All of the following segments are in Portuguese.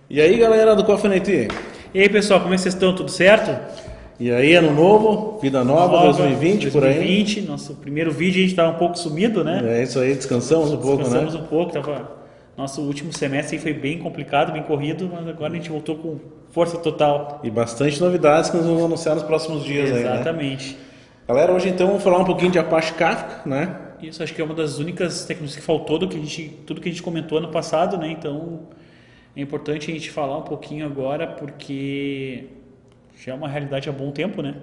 E aí, galera do Coffee Night? E aí, pessoal, como é que vocês estão? Tudo certo? E aí, ano novo, vida nova, 2020 por aí? 2020, nosso primeiro vídeo, a gente estava um pouco sumido, né? É isso aí, descansamos um pouco, Descansamos né? um pouco, nosso último semestre aí foi bem complicado, bem corrido, mas agora a gente voltou com força total. E bastante novidades que nós vamos anunciar nos próximos dias aí, né? Exatamente. Galera, hoje então vamos falar um pouquinho de Apache Kafka, né? Isso acho que é uma das únicas tecnologias que faltou tudo que a gente comentou ano passado, né? Então é importante a gente falar um pouquinho agora, porque já é uma realidade há bom tempo, né?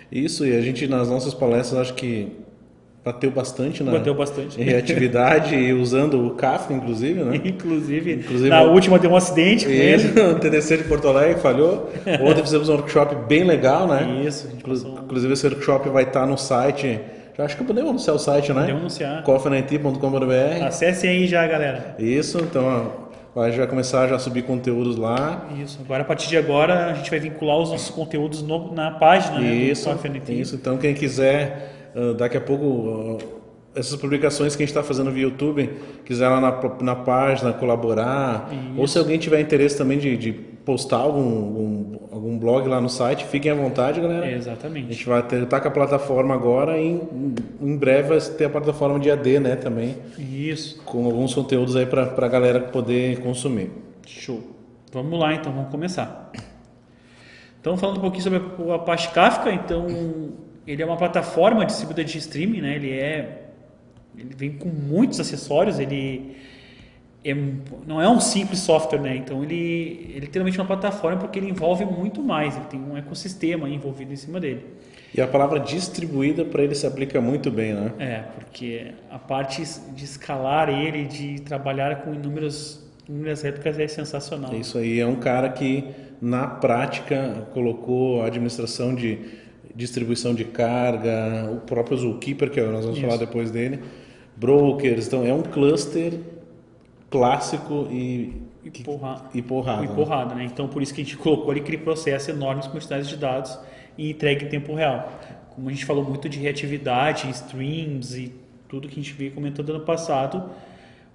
Isso, e a gente nas nossas palestras acho que bateu bastante Bateu bastante. em reatividade e usando o Kafka, inclusive, né? Inclusive, na última deu um acidente com ele. O TDC de Porto Alegre falhou. Ontem fizemos um workshop bem legal, né? Isso, a gente passou Inclusive esse workshop vai estar no site. Já acho que podemos anunciar o site, né? Podemos anunciar. coffeenet.com.br. Acessem aí já, galera. Isso, então ó, a gente vai começar já a subir conteúdos lá. Isso, agora a partir de agora a gente vai vincular os nossos conteúdos na página, né, do Coffee NT. Isso, então quem quiser, daqui a pouco, essas publicações que a gente está fazendo via YouTube, quiser lá na página colaborar, Isso. ou se alguém tiver interesse também de postar algum blog lá no site, fiquem à vontade, galera. A Exatamente. gente vai estar com a plataforma agora e em breve vai ter a plataforma de AD, né, também, Isso. com alguns conteúdos aí para a galera poder consumir. Show. Vamos lá então, vamos começar. Então, falando um pouquinho sobre o Apache Kafka, então ele é uma plataforma distribuída de streaming, né? Ele vem com muitos acessórios, não é um simples software, né? Então ele é literalmente uma plataforma porque ele envolve muito mais, ele tem um ecossistema envolvido em cima dele. E a palavra distribuída para ele se aplica muito bem, né? Porque a parte de escalar ele, de trabalhar com inúmeras réplicas é sensacional. Isso aí é um cara que na prática colocou a administração de distribuição de carga, o próprio Zookeeper, que nós vamos falar depois dele, brokers, então é um cluster clássico e porrada. Né? Então por isso que a gente colocou ali que ele processa enormes quantidades de dados e entrega em tempo real. Como a gente falou muito de reatividade, streams e tudo que a gente veio comentando ano passado,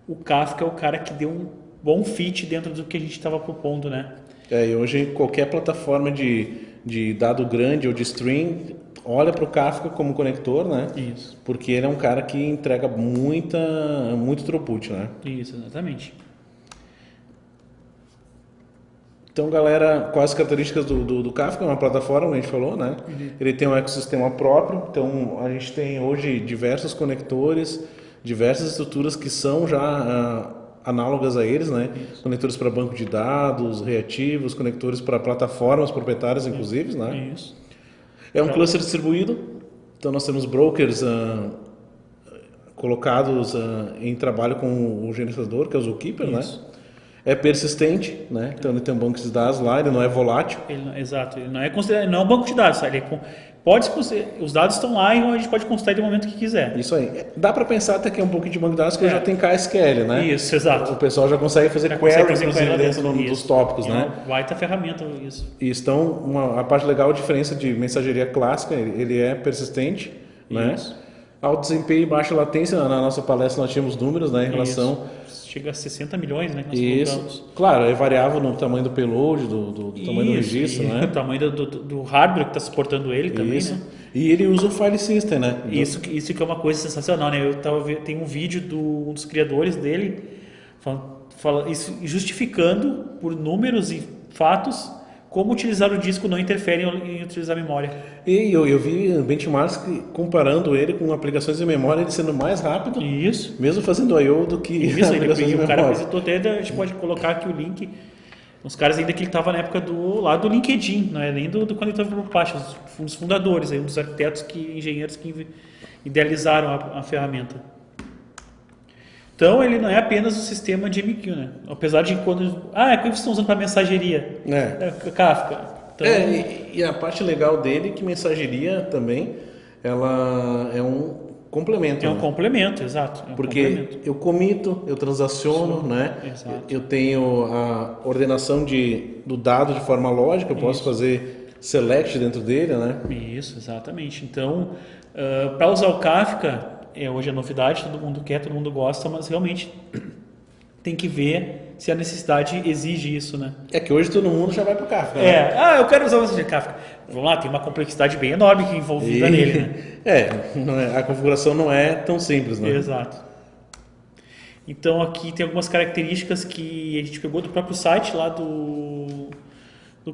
o Kafka é o cara que deu um bom fit dentro do que a gente estava propondo, né? E hoje qualquer plataforma de dado grande ou de stream olha para o Kafka como conector, né? Isso. Porque ele é um cara que entrega muito throughput, né? Isso, exatamente. Então, galera, quais as características do Kafka? É uma plataforma, a gente falou, né? Ele tem um ecossistema próprio, então a gente tem hoje diversos conectores, diversas estruturas que são já análogas a eles, né? Isso. Conectores para banco de dados, reativos, conectores para plataformas proprietárias, inclusive, né? Isso. É um cluster distribuído, então nós temos brokers colocados em trabalho com o gerenciador, que é o Zookeeper, né? É persistente, né? Então ele tem um banco de dados lá, ele não é volátil. Exato, ele não é considerado, não é um banco de dados, ele os dados estão lá e a gente pode consultar ele no momento que quiser. Isso aí. Dá para pensar até que é um pouco de banco de dados que já tem KSQL, né? Isso, exato. O pessoal já consegue fazer queries, inclusive, dentro dos tópicos, né? Vai ter ferramenta isso. Então, a parte legal, a diferença de mensageria clássica, ele é persistente, né? Alto desempenho e baixa latência, na nossa palestra nós tínhamos números, né, em relação... Chega a 60 milhões, né? Que nós colocamos. Claro, é variável no tamanho do payload, do tamanho do registro, né? O tamanho do hardware que está suportando ele também, né? E ele usa o file system, né? Isso que é uma coisa sensacional, né? Tem um vídeo um dos criadores dele justificando por números e fatos como utilizar o disco não interfere em utilizar a memória. E eu vi benchmarks comparando ele com aplicações de memória, ele sendo mais rápido, mesmo fazendo I/O do que aplicações de memória. O cara visitou até, a gente pode colocar aqui o link, os caras ainda que ele estava na época do LinkedIn, não é nem do quando ele estava por Apache, os fundadores, um dos arquitetos, engenheiros que idealizaram a ferramenta. Então, ele não é apenas um sistema de MQ, né? Apesar de quando... é que vocês estão usando para mensageria. Kafka. Então, e a parte legal dele é que mensageria também, ela é um complemento. É um complemento, exato. Porque eu comito, eu transaciono, né? Exato. Eu tenho a ordenação do dado de forma lógica, eu posso fazer select dentro dele, né? Isso, exatamente. Então, para usar o Kafka... hoje é novidade, todo mundo quer, todo mundo gosta, mas realmente tem que ver se a necessidade exige isso, né? É que hoje todo mundo já vai pro Kafka, né? Eu quero usar o mensagem de Kafka. Vamos lá, tem uma complexidade bem enorme que envolvida nele, né? A configuração não é tão simples, né? Exato. Então aqui tem algumas características que a gente pegou do próprio site lá do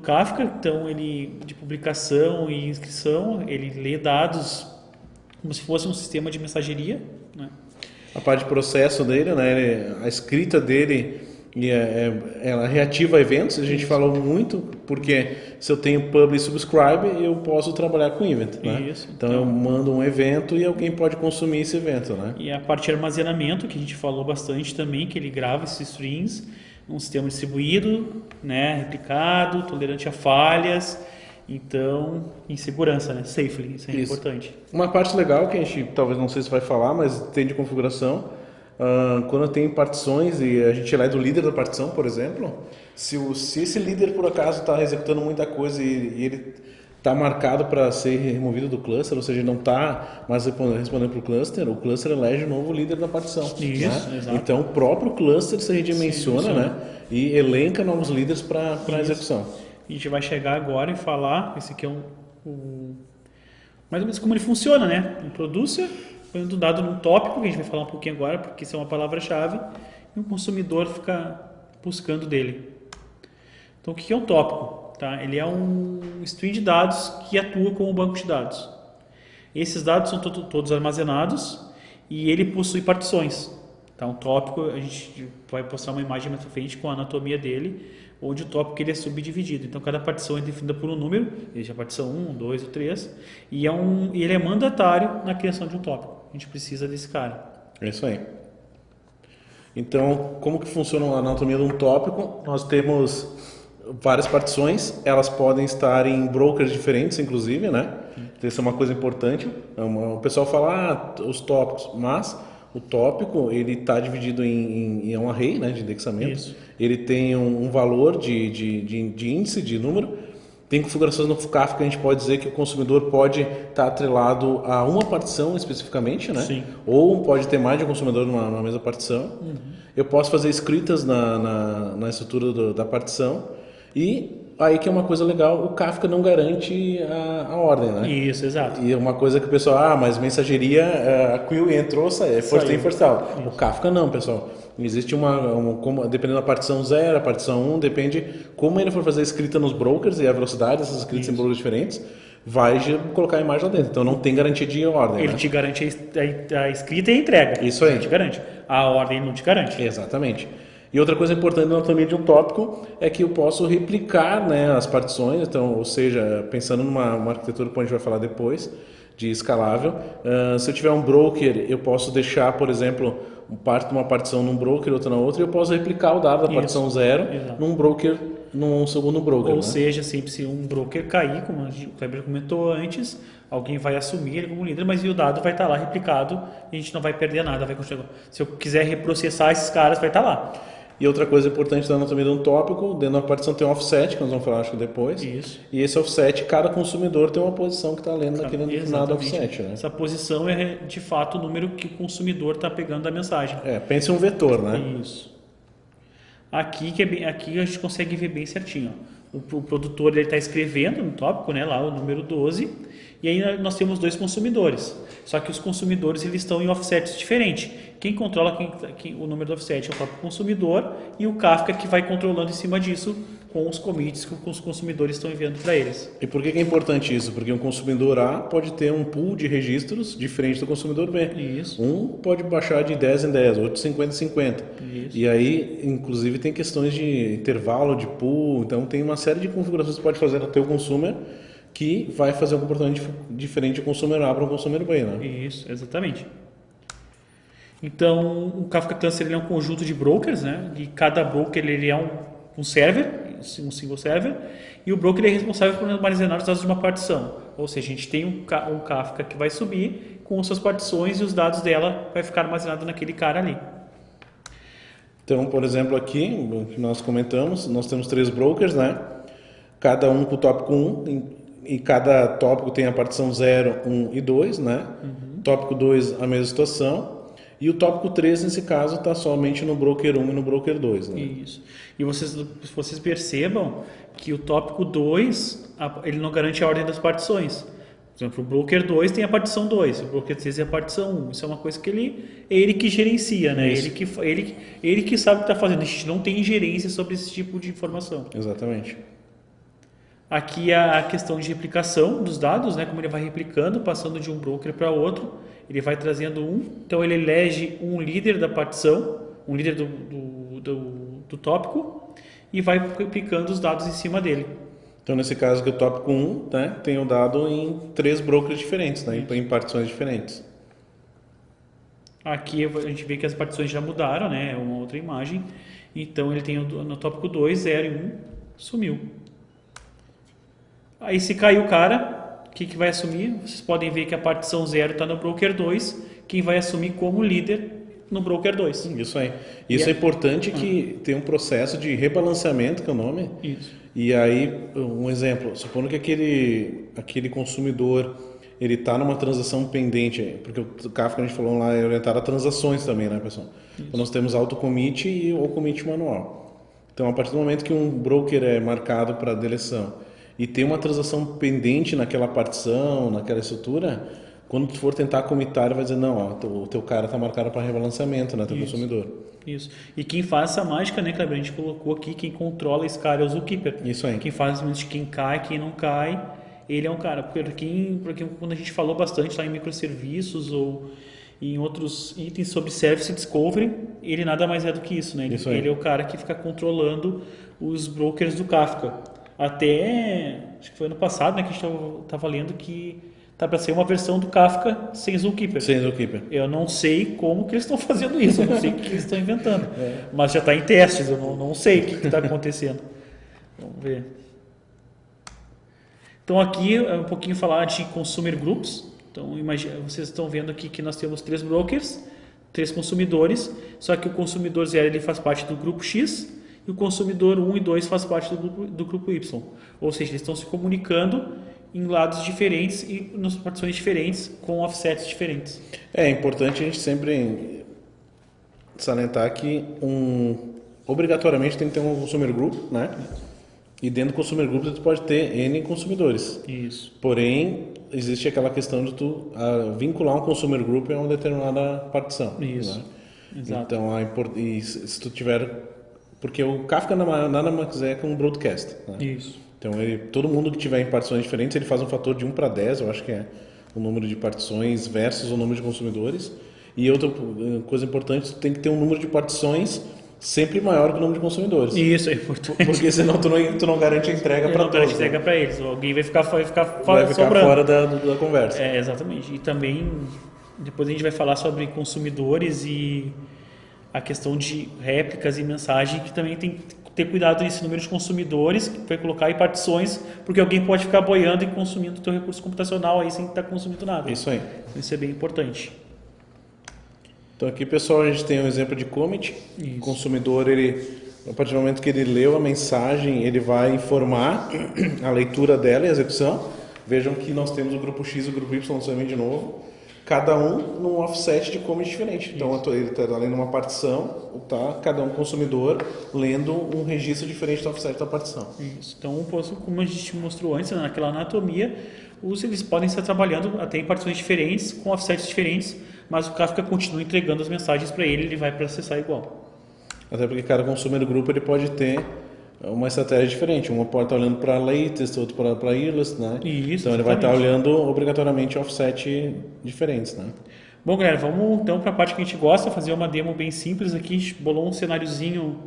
Kafka. Então ele, de publicação e inscrição, ele lê dados como se fosse um sistema de mensageria, né? A parte de processo dele, né? A escrita dele, ela reativa eventos. A gente falou muito, porque se eu tenho publish e subscribe, eu posso trabalhar com event, né? Isso, então eu mando um evento e alguém pode consumir esse evento, né? E a parte de armazenamento, que a gente falou bastante também, que ele grava esses strings num sistema distribuído, né? Replicado, tolerante a falhas. Então, em segurança, né? Safely, isso é importante. Uma parte legal que a gente talvez não sei se vai falar, mas tem de configuração, quando tem partições e a gente é lá do líder da partição, por exemplo, se esse líder por acaso está executando muita coisa e ele está marcado para ser removido do cluster, ou seja, não está mais respondendo para o cluster elege o novo líder da partição. Isso, né? exato. Então, o próprio cluster se redimensiona, né? E elenca novos líderes para a execução. A gente vai chegar agora e falar, esse aqui é mais ou menos como ele funciona, né? Um producer, põe um dado num tópico, que a gente vai falar um pouquinho agora, porque isso é uma palavra-chave, e o consumidor fica buscando dele. Então, o que é um tópico? Tá? Ele é um string de dados que atua como um banco de dados. Esses dados são todos armazenados e ele possui partições. Tá? Um tópico, a gente vai postar uma imagem mais pra frente com a anatomia dele, onde o tópico ele é subdividido. Então, cada partição é definida por um número, seja a partição 1, 2 ou 3, e ele é mandatário na criação de um tópico. A gente precisa desse cara. É isso aí. Então, como que funciona a anatomia de um tópico? Nós temos várias partições, elas podem estar em brokers diferentes, inclusive, né? Então, isso é uma coisa importante. O pessoal fala, os tópicos, mas o tópico, ele está dividido em um array, né, de indexamento. Isso. Ele tem um valor de índice, de número. Tem configurações no Kafka que a gente pode dizer que o consumidor pode estar atrelado a uma partição especificamente, né? Sim. Ou pode ter mais de um consumidor numa mesma partição. Eu posso fazer escritas na estrutura da partição. E aí que é uma coisa legal, o Kafka não garante a ordem, né? Isso, exato. E uma coisa que o pessoal, mas mensageria, a queue entrou, first in, first out. O Kafka não, pessoal. Existe dependendo da partição 0, a partição 1, depende como ele for fazer a escrita nos brokers e a velocidade dessas escritas em brokers diferentes, vai colocar a imagem lá dentro. Então não tem garantia de ordem. Ele te garante a escrita e a entrega. Isso aí. Ele te garante. A ordem não te garante. Exatamente. E outra coisa importante na anatomia de um tópico é que eu posso replicar, né, as partições, então, ou seja, pensando numa arquitetura que a gente vai falar depois, de escalável, se eu tiver um broker, eu posso deixar, por exemplo, uma partição num broker, outra na outra, e eu posso replicar o dado da partição 0 num broker, num segundo broker. Ou seja, sempre se um broker cair, como o Kleber comentou antes, alguém vai assumir ele como líder, mas o dado vai estar lá replicado e a gente não vai perder nada. Se eu quiser reprocessar esses caras, vai estar lá. E outra coisa importante da anatomia de um tópico, dentro da partição tem um offset, que nós vamos falar acho que depois. Isso. E esse offset, cada consumidor tem uma posição que está lendo naquele determinado offset. Né? Essa posição é de fato o número que o consumidor está pegando da mensagem. Pense em um vetor, né? Isso. Aqui a gente consegue ver bem certinho. Ó. O produtor está escrevendo no tópico, né, lá o número 12, e aí nós temos dois consumidores. Só que os consumidores eles estão em offsets diferentes. Quem controla o número do offset é o próprio consumidor e o Kafka que vai controlando em cima disso com os commits que os consumidores estão enviando para eles. E por que é importante isso? Porque um consumidor A pode ter um pool de registros diferente do consumidor B. Isso. Um pode baixar de 10 em 10, outro de 50 em 50. Isso. E aí, inclusive, tem questões de intervalo, de pool. Então, tem uma série de configurações que você pode fazer no teu consumer que vai fazer um comportamento diferente do consumer A para o consumer B, né? Isso, exatamente. Então, o Kafka Cluster ele é um conjunto de brokers, né? E cada broker ele é um server, um single server, e o broker ele é responsável por armazenar os dados de uma partição. Ou seja, a gente tem um Kafka que vai subir com suas partições e os dados dela vai ficar armazenado naquele cara ali. Então, por exemplo, aqui, que nós comentamos, nós temos 3 brokers, né? Cada um com o tópico 1, e cada tópico tem a partição 0, 1 e 2, né? Tópico 2, a mesma situação. E o tópico 3, nesse caso, está somente no broker 1 e no broker 2. Né? Isso. E vocês percebam que o tópico 2, ele não garante a ordem das partições. Por exemplo, o broker 2 tem a partição 2, o broker 3 é a partição 1. Isso é uma coisa que ele que gerencia, né? Ele que sabe o que está fazendo. A gente não tem ingerência sobre esse tipo de informação. Exatamente. Aqui a questão de replicação dos dados, né? Como ele vai replicando, passando de um broker para outro, ele vai trazendo então ele elege um líder da partição, um líder do tópico, e vai replicando os dados em cima dele. Então, nesse caso aqui, o tópico 1, né, tem o dado em 3 brokers diferentes, né, em partições diferentes. Aqui a gente vê que as partições já mudaram, né? É uma outra imagem. Então ele tem no tópico 2, 0 e 1, sumiu. Aí se caiu o cara, o que vai assumir? Vocês podem ver que a partição 0 está no broker 2, quem vai assumir como líder no broker 2. Isso aí. Isso é importante que tem um processo de rebalanceamento, que é o nome. Isso. E aí, um exemplo, supondo que aquele consumidor ele está numa transação pendente, porque o Kafka que a gente falou lá é orientado a transações também, né, pessoal? Então nós temos auto-commit e o commit manual. Então, a partir do momento que um broker é marcado para deleção e tem uma transação pendente naquela partição, naquela estrutura, quando tu for tentar commitar, ele vai dizer, não, ó, o teu cara está marcado para rebalanceamento, né, teu consumidor. Isso. E quem faz essa mágica, né, Kleber? A gente colocou aqui, quem controla esse cara é o Zookeeper. Isso aí. Quem faz de quem cai, quem não cai, ele é um cara. Porque quando a gente falou bastante lá em microserviços ou em outros itens sobre Service Discovery, ele nada mais é do que isso, né? Ele é o cara que fica controlando os brokers do Kafka. Até, acho que foi ano passado, né, que a gente estava lendo que tá para ser uma versão do Kafka sem Zookeeper. Sem Zookeeper. Eu não sei como que eles estão fazendo isso, eu não sei o que eles estão inventando. Mas já está em testes, eu não sei o que está acontecendo. Vamos ver. Então aqui é um pouquinho falar de Consumer Groups. Então vocês estão vendo aqui que nós temos 3 brokers, 3 consumidores, só que o consumidor 0 ele faz parte do grupo X e o consumidor 1 e 2 faz parte do grupo Y. Ou seja, eles estão se comunicando em lados diferentes e nas partições diferentes, com offsets diferentes. É importante a gente sempre salientar que obrigatoriamente tem que ter um consumer group, né? E dentro do consumer group você pode ter N consumidores. Isso. Porém, existe aquela questão de tu vincular um consumer group a uma determinada partição. Isso. Né? Exato. Então, e se tu tiver... Porque o Kafka nada mais é que um broadcast. Né? Isso. Então, todo mundo que tiver em partições diferentes, ele faz um fator de 1 para 10, eu acho que é o número de partições versus o número de consumidores. E outra coisa importante, tem que ter um número de partições sempre maior que o número de consumidores. Isso é importante. Porque senão tu não garante a entrega para todos. Garante entrega para eles. Alguém vai ficar sobrando. Fora da conversa. Exatamente. E também, depois a gente vai falar sobre consumidores e a questão de réplicas e mensagem, que também tem que ter cuidado nesse número de consumidores, que vai colocar em partições, porque alguém pode ficar boiando e consumindo o teu recurso computacional aí sem estar consumindo nada. Isso aí. Isso é bem importante. Então aqui, pessoal, a gente tem um exemplo de commit. Isso. O consumidor, a partir do momento que ele leu a mensagem, ele vai informar a leitura dela e a execução. Vejam que nós temos o grupo X e o grupo Y também de novo, cada um num offset de commit diferente. Então ele está lendo uma partição, tá? Cada um consumidor lendo um registro diferente do offset da partição. Isso. Então, como a gente mostrou antes, naquela anatomia, eles podem estar trabalhando até em partições diferentes, com offsets diferentes, mas o Kafka continua entregando as mensagens para ele vai processar igual. Até porque cada consumer grupo ele pode ter uma estratégia diferente. Uma pode estar olhando para latest, outro para earliest, né? Isso, então ele vai estar olhando obrigatoriamente offset diferentes, né? Bom, galera, vamos então para a parte que a gente gosta, fazer uma demo bem simples aqui. A gente bolou um cenáriozinho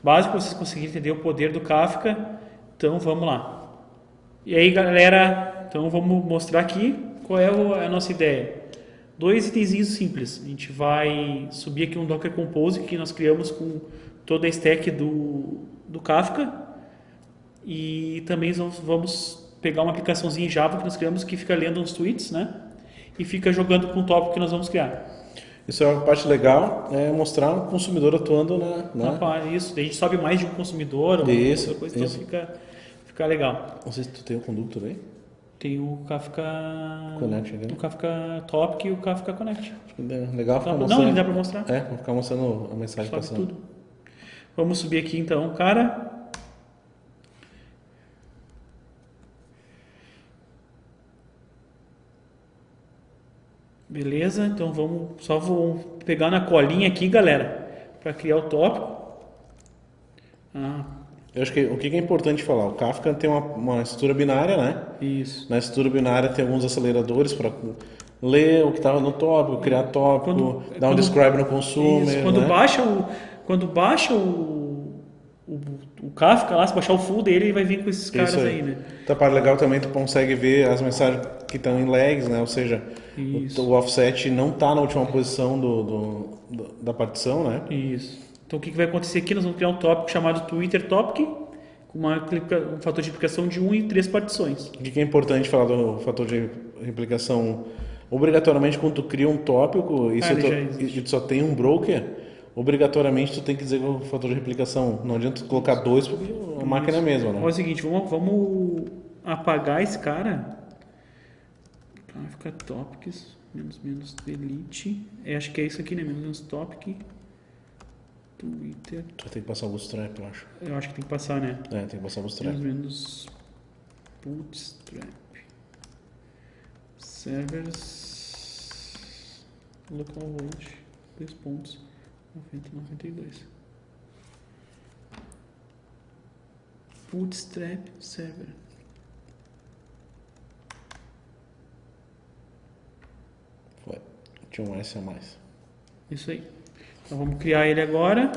básico para vocês conseguirem entender o poder do Kafka. Então vamos lá. E aí, galera, então vamos mostrar aqui qual é a nossa ideia. 2 itenzinhos simples. A gente vai subir aqui um Docker Compose que nós criamos com toda a stack do Kafka. E também vamos pegar uma aplicaçãozinha em Java que nós criamos que fica lendo uns tweets, né? E fica jogando com o tópico que nós vamos criar. Isso é uma parte legal, mostrar um consumidor atuando Isso, daí a gente sobe mais de um consumidor ou outra coisa, então fica legal. Não sei se tu tem um conductor aí. Tem o Kafka Connect, né? o Kafka Topic e o Kafka Connect. Legal ficar Não, mostrando. ele dá pra mostrar. É, vou ficar mostrando a mensagem Sobe passando. tudo. Vamos subir aqui então, cara. Beleza, então vou pegar na colinha aqui, galera, para criar o tópico. Eu acho que o que é importante falar, o Kafka tem uma estrutura binária, né? Isso. Na estrutura binária tem alguns aceleradores para ler o que estava no tópico, criar tópico, dar um describe no consumer. Isso, quando né? baixa o Kafka lá, se baixar o full dele, ele vai vir com esses caras aí, né? Outra parte legal também, tu consegue ver as mensagens que estão em lags, né? Ou seja, o offset não está na última posição da partição, né? Isso. Então o que vai acontecer aqui? Nós vamos criar um tópico chamado Twitter Topic, com um fator de replicação de 1 e 3 partições. O que é importante falar do fator de replicação? Obrigatoriamente, quando tu cria um tópico e tu só tem um broker, obrigatoriamente tu tem que dizer que o fator de replicação. Não adianta tu colocar 2 porque a máquina é a mesma, né? Olha o seguinte, vamos apagar esse cara. Fica topics, menos delete. Acho que é isso aqui, né? Menos topic. Twitter. Tu vai ter que passar o bootstrap, eu acho. Eu acho que tem que passar, né? Tem que passar o bootstrap. Menos bootstrap. Servers. Localhost. 2 pontos. 9092. Bootstrap server. Foi. Tinha um S a mais. Isso aí. Então vamos criar ele agora.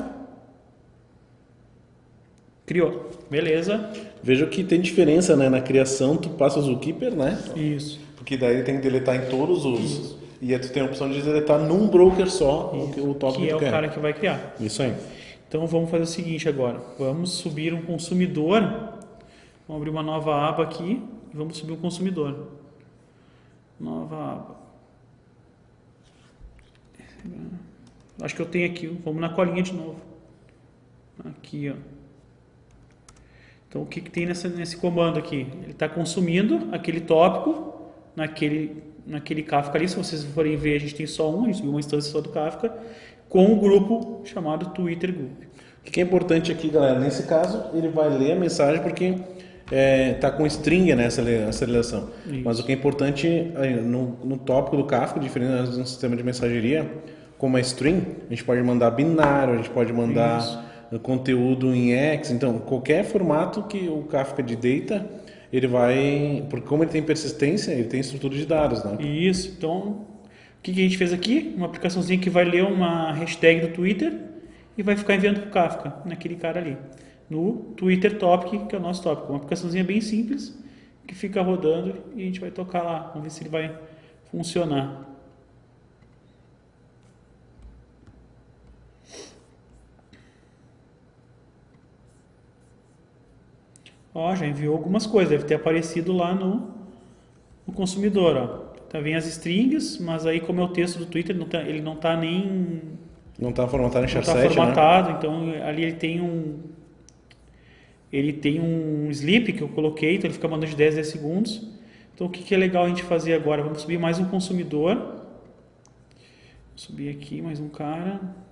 Criou. Beleza. Veja que tem diferença, né? Na criação tu passa o zookeeper, né? Isso. Porque daí ele tem que deletar em todos os... E aí tu tem a opção de deletar num broker só o tópico que que é tu o quer. cara que vai criar. Isso aí. Então vamos fazer o seguinte agora. Vamos subir um consumidor. Vamos abrir uma nova aba aqui e vamos subir um consumidor. Nova aba. Acho que eu tenho aqui. Vamos na colinha de novo. Aqui, ó. Então o que tem nesse comando aqui? Ele está consumindo aquele tópico naquele Kafka ali. Se vocês forem ver, a gente tem só a gente subiu uma instância só do Kafka com um grupo chamado Twitter Group. O que é importante aqui, galera? Nesse caso, ele vai ler a mensagem porque está com string, né, essa aceleração. Isso. Mas o que é importante no tópico do Kafka, diferente do sistema de mensageria, como é string, a gente pode mandar binário, a gente pode mandar conteúdo em X. Então, qualquer formato que o Kafka de data, ele vai... Porque como ele tem persistência, ele tem estrutura de dados, né? Isso. Então, o que a gente fez aqui? Uma aplicaçãozinha que vai ler uma hashtag do Twitter e vai ficar enviando para o Kafka, naquele cara ali. No Twitter Topic, que é o nosso tópico. Uma aplicaçãozinha bem simples, que fica rodando e a gente vai tocar lá. Vamos ver se ele vai funcionar. Ó, já enviou algumas coisas, deve ter aparecido lá no consumidor, ó. Tá vendo as strings, mas aí como é o texto do Twitter, ele não tá nem... Não está formatado em char7, Não está formatado, né? Então ali ele tem um sleep que eu coloquei, então ele fica mandando de 10 a 10 segundos. Então o que é legal a gente fazer agora? Vamos subir mais um consumidor. Vou subir aqui mais um cara.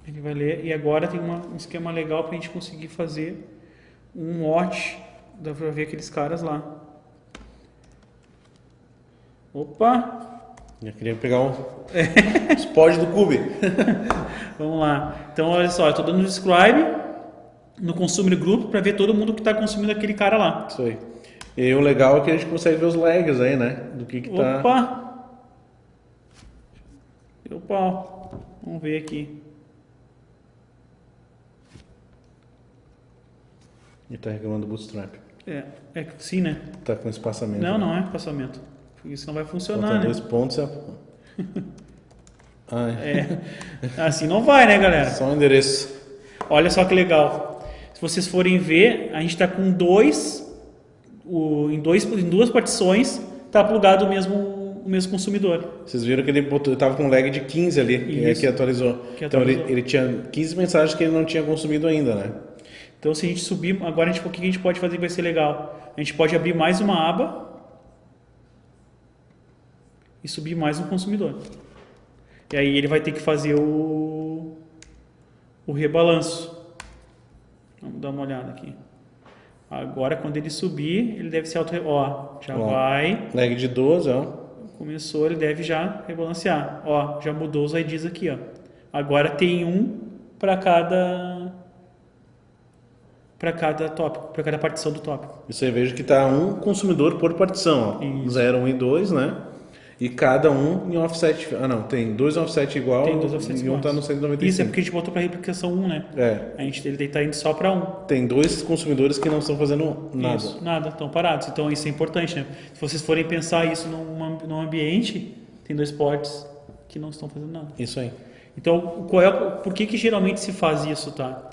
Ele vai ler, e agora tem um esquema legal para a gente conseguir fazer um watch. Dá para ver aqueles caras lá. Opa! Eu queria pegar os pods do Cube. Vamos lá. Então, olha só, eu estou dando describe no Consumer Group para ver todo mundo que está consumindo aquele cara lá. Isso aí. E o legal é que a gente consegue ver os lags aí, né? Do que tá... Opa! Vamos ver aqui. E tá reclamando do Bootstrap. É que sim, né? Tá com espaçamento. Não é espaçamento. Isso não vai funcionar, falta né? 2 pontos e Assim não vai, né, galera? Só o endereço. Olha só que legal. Se vocês forem ver, a gente está com em duas partições, está plugado o mesmo consumidor. Vocês viram que ele estava com um lag de 15 ali, Isso. que atualizou. Que Então atualizou. ele tinha 15 mensagens que ele não tinha consumido ainda, né? Então, se a gente subir, agora o que a gente pode fazer que vai ser legal? A gente pode abrir mais uma aba e subir mais um consumidor. E aí ele vai ter que fazer o rebalanço. Vamos dar uma olhada aqui. Agora, quando ele subir, ele deve ser vai. Lag de 12, ó. Começou, ele deve já rebalancear. Ó, já mudou os IDs aqui, ó. Agora tem um para cada tópico, para cada partição do tópico. Isso aí, vejo que está um consumidor por partição, ó. 0, 1 e 2, né? E cada um em offset. Ah, não, tem 2 offset igual Tem 2 offsets e um está no 195. Isso é porque a gente botou para replicação 1, né? Ele está indo só para 1. Tem 2 consumidores que não estão fazendo nada. Isso, nada, estão parados. Então isso é importante, né? Se vocês forem pensar isso num ambiente, tem 2 ports que não estão fazendo nada. Isso aí. Então, por que geralmente se faz isso, tá?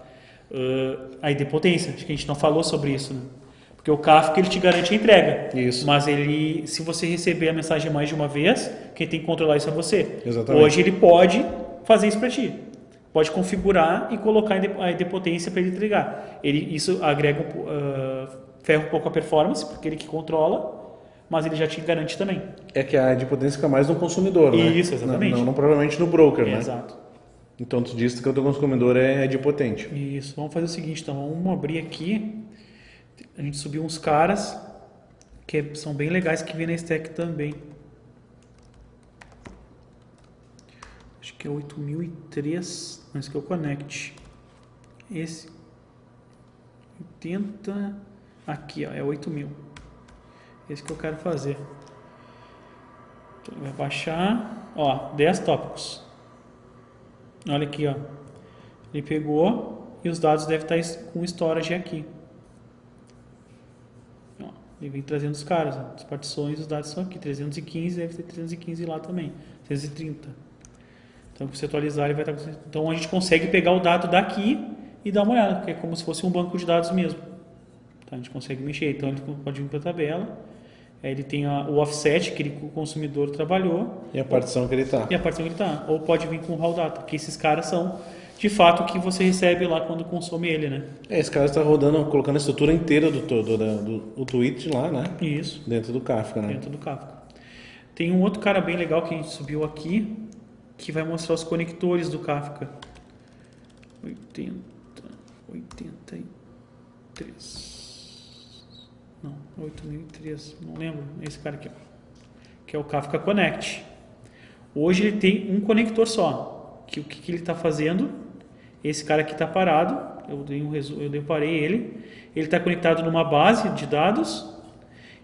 A idempotência, acho que a gente não falou sobre isso, né? Porque o Kafka, ele te garante a entrega. Isso. Mas se você receber a mensagem mais de uma vez, quem tem que controlar isso é você. Exatamente. Hoje ele pode fazer isso para ti. Pode configurar e colocar a idempotência para ele entregar. Isso agrega ferro um pouco a performance, porque ele que controla, mas ele já te garante também. É que a idempotência fica mais no consumidor, né? Isso, exatamente. Não provavelmente no broker, né? Exato. Então tu disse que o teu consumidor é idempotente. Isso. Vamos fazer o seguinte, então. Vamos abrir aqui. A gente subiu uns caras que são bem legais, que vêm na stack também. Acho que é 8003, mas que é o Connect. Esse 80, aqui ó, é 8000. Esse que eu quero fazer. Então, vai baixar, ó, 10 tópicos. Olha aqui, ó. Ele pegou e os dados devem estar com storage aqui. Ó, ele vem trazendo os caras, ó. As partições, os dados são aqui. 315, deve ter 315 lá também. 330. Então, se você atualizar, ele vai estar... Então, a gente consegue pegar o dado daqui e dar uma olhada, porque é como se fosse um banco de dados mesmo. Então, a gente consegue mexer. Então, ele pode vir para a tabela. Aí ele tem o offset que o consumidor trabalhou. E a partição que ele está. Ou pode vir com o raw data, porque esses caras são, de fato, o que você recebe lá quando consome ele, né? Esse cara está rodando, colocando a estrutura inteira do tweet lá, né? Isso. Dentro do Kafka, né? Dentro do Kafka. Tem um outro cara bem legal que a gente subiu aqui, que vai mostrar os conectores do Kafka. 83. Não, 8003, não lembro. É esse cara aqui, ó, que é o Kafka Connect. Hoje ele tem um conector só. O que ele está fazendo? Esse cara aqui está parado. Eu deparei ele. Ele está conectado numa base de dados.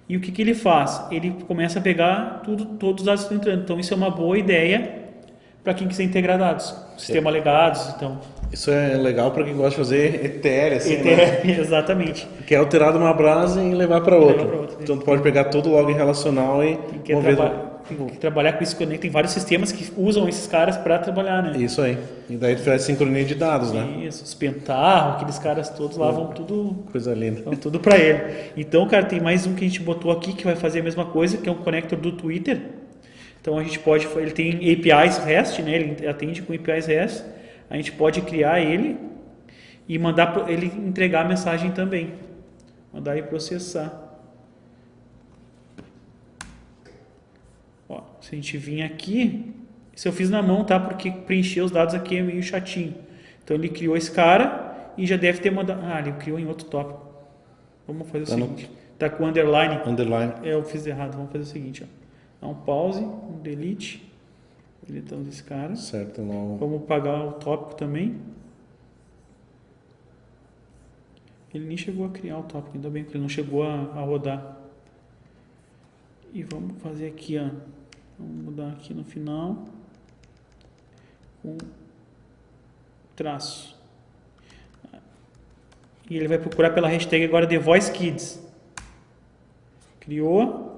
E o que ele faz? Ele começa a pegar todos os dados que estão entrando. Então isso é uma boa ideia para quem quiser integrar dados. Sistema legados, então. Isso é legal para quem gosta de fazer ETL, assim, né? Exatamente. Que é alterar de uma brasa e levar para outra. Então tu pode pegar todo o log relacional e tem que trabalhar com isso. Tem vários sistemas que usam esses caras para trabalhar, né? Isso aí. E daí tu faz sincronia de dados, né? Isso, os Pentaho, aqueles caras todos lá vão tudo... Coisa linda. Vão tudo para ele. Então, cara, tem mais um que a gente botou aqui que vai fazer a mesma coisa, que é um connector do Twitter. Então a gente pode... Ele tem APIs REST, né? Ele atende com APIs REST. A gente pode criar ele e mandar ele entregar a mensagem também. Mandar ele processar. Ó, se a gente vir aqui, isso eu fiz na mão, tá? Porque preencher os dados aqui é meio chatinho. Então ele criou esse cara e já deve ter mandado... Ah, ele criou em outro tópico. Vamos fazer o seguinte. Tá com underline. Eu fiz errado. Vamos fazer o seguinte, ó. Dá um pause, um delete. Deletamos esse cara. Certo, não. Vamos pagar o tópico também. Ele nem chegou a criar o tópico, ainda bem que ele não chegou a rodar. E vamos fazer aqui, ó. Vamos mudar aqui no final. Com traço. E ele vai procurar pela hashtag agora The Voice Kids. Criou.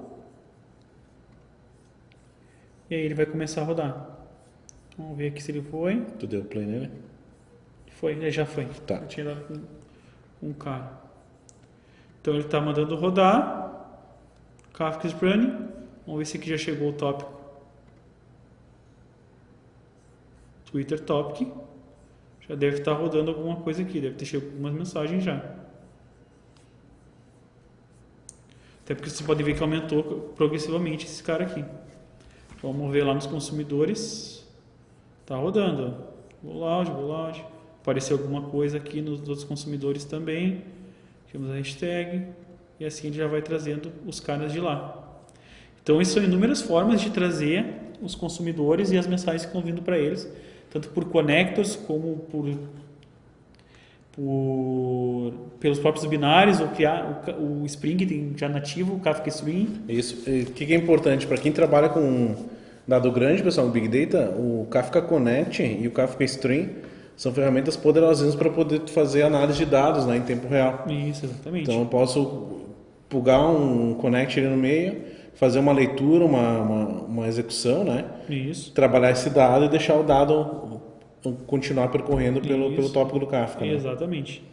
E aí ele vai começar a rodar. Vamos ver aqui se ele foi. Tu deu play nele? Foi, ele já foi. Tá. Eu tinha dado com um cara. Então ele está mandando rodar. Kafka is running. Vamos ver se aqui já chegou o tópico. Twitter Topic. Já deve estar rodando alguma coisa aqui. Deve ter chegado algumas mensagens já. Até porque você pode ver que aumentou progressivamente esse cara aqui. Vamos ver lá nos consumidores. Tá rodando. Volage. Apareceu alguma coisa aqui nos outros consumidores também. Temos a hashtag. E assim ele já vai trazendo os caras de lá. Então, isso são inúmeras formas de trazer os consumidores e as mensagens que estão vindo para eles. Tanto por connectors, como pelos próprios binários, ou criar o Spring tem já nativo, o Kafka Stream. Isso. O que é importante para quem trabalha com dado grande, pessoal, no Big Data, o Kafka Connect e o Kafka Stream são ferramentas poderosíssimas para poder fazer análise de dados, né, em tempo real. Isso, exatamente. Então eu posso plugar um connect ali no meio, fazer uma leitura, uma execução, né? Isso. Trabalhar esse dado e deixar o dado continuar percorrendo pelo tópico do Kafka. Né? Exatamente.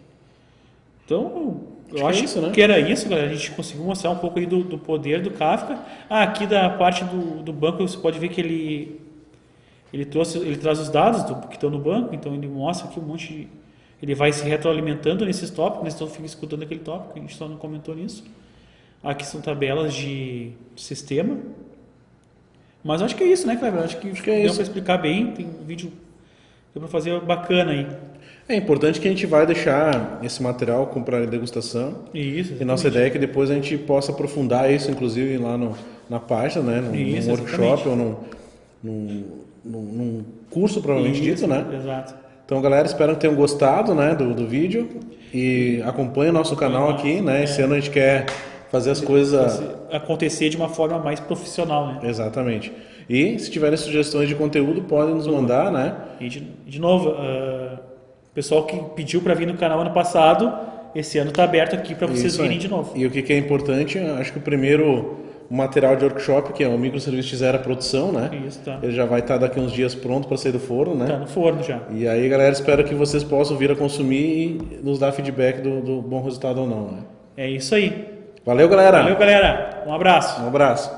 Então, eu é acho isso, né? que era isso, galera. A gente conseguiu mostrar um pouco aí do poder do Kafka. Aqui da parte do banco você pode ver que ele traz os dados que estão no banco, então ele mostra aqui um monte de... Ele vai se retroalimentando nesses tópicos, então fica escutando aquele tópico, a gente só não comentou nisso. Aqui são tabelas de sistema. Mas acho que é isso, né, Cleber? Acho que deu para explicar bem, tem um vídeo que deu para fazer bacana aí. É importante que a gente vai deixar esse material para degustação. Isso. E nossa ideia é que depois a gente possa aprofundar isso, inclusive lá na página, né? Num workshop ou num curso, provavelmente dito, né? Exato. Então, galera, espero que tenham gostado, né, do vídeo. E acompanhe o nosso canal aqui, né? Esse ano a gente quer fazer as coisas acontecer de uma forma mais profissional, né? Exatamente. E se tiverem sugestões de conteúdo, podem nos mandar, né? E de novo, pessoal que pediu para vir no canal ano passado, esse ano está aberto aqui para vocês virem de novo. E o que é importante, acho que o primeiro material de workshop, que é o microserviço de zero produção, né? Isso, tá. Ele já vai estar daqui uns dias pronto para sair do forno, né? Tá no forno já. E aí, galera, espero que vocês possam vir a consumir e nos dar feedback do bom resultado ou não, né? É isso aí. Valeu, galera! Valeu, galera. Um abraço. Um abraço.